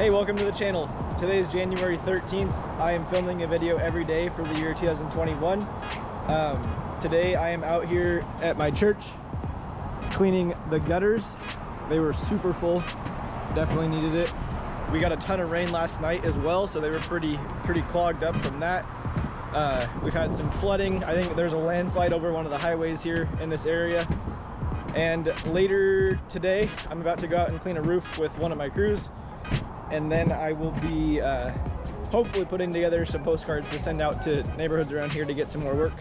Hey, welcome to the channel. Today is January 13th. I am filming a video every day for the year 2021. Today I am out here at my church cleaning the gutters. They were super full, definitely needed it. We got a ton of rain last night as well, so they were pretty clogged up from that. We've had some flooding. I think there's a landslide over one of the highways here in this area. And later today, I'm about to go out and clean a roof with one of my crews. And then I will be hopefully putting together some postcards to send out to neighborhoods around here to get some more work.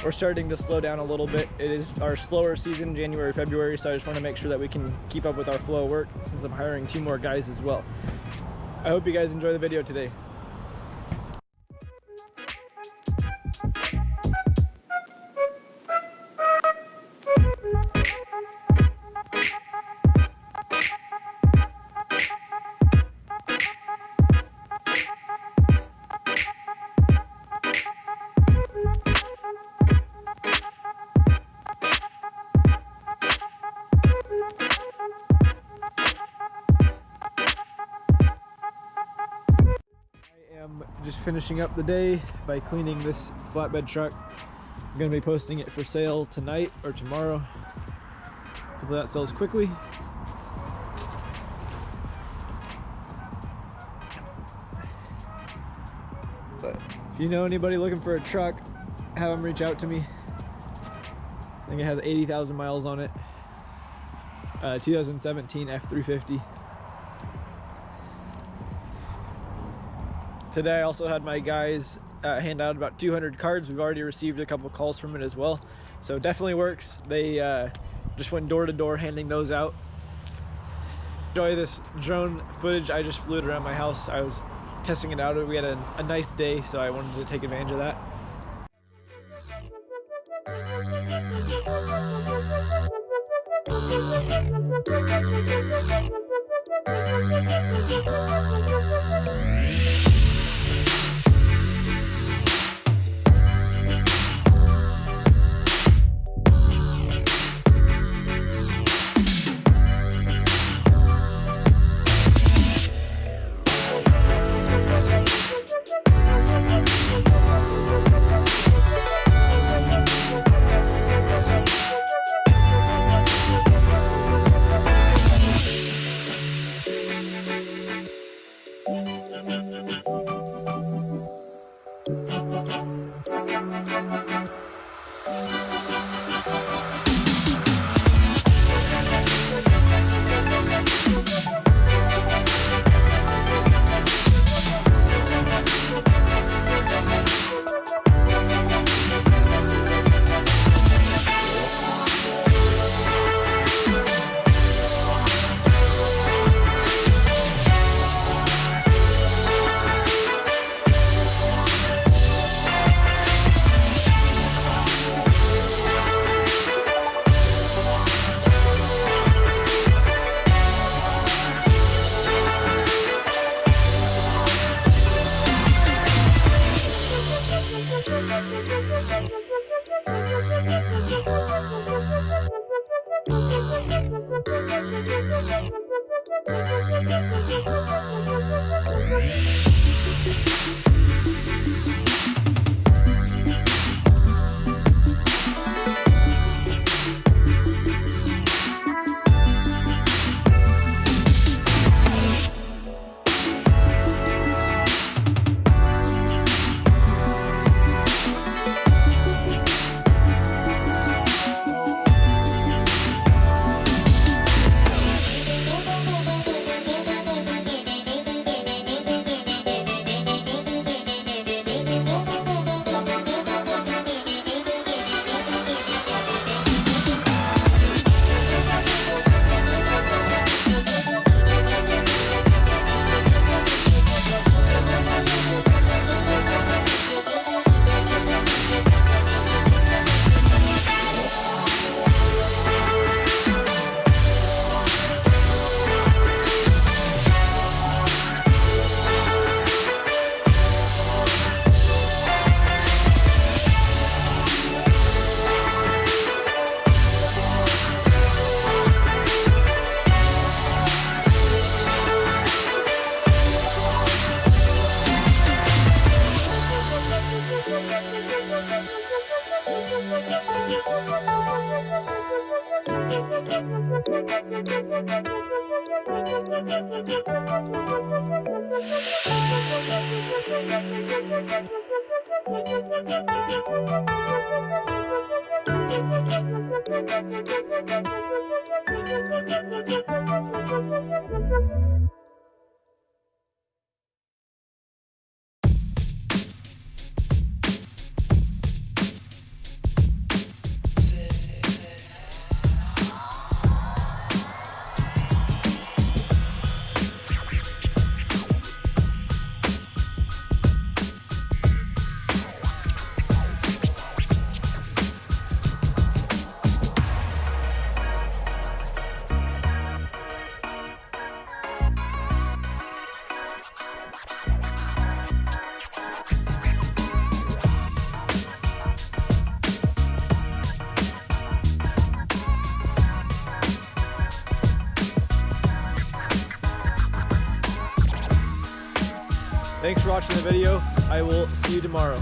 We're starting to slow down a little bit. It is our slower season, January, February, so I just want to make sure that we can keep up with our flow of work since I'm hiring 2 more guys as well. So I hope you guys enjoy the video today. I'm just finishing up the day by cleaning this flatbed truck. I'm going to be posting it for sale tonight or tomorrow. Hopefully that sells quickly. But if you know anybody looking for a truck, have them reach out to me. I think it has 80,000 miles on it. 2017 F350. Today I also had my guys hand out about 200 cards. We've already received a couple calls from it as well. So it definitely works. They just went door to door handing those out. Enjoy this drone footage. I just flew it around my house. I was testing it out. We had a nice day, so I wanted to take advantage of that. Thanks for watching the video. I will see you tomorrow.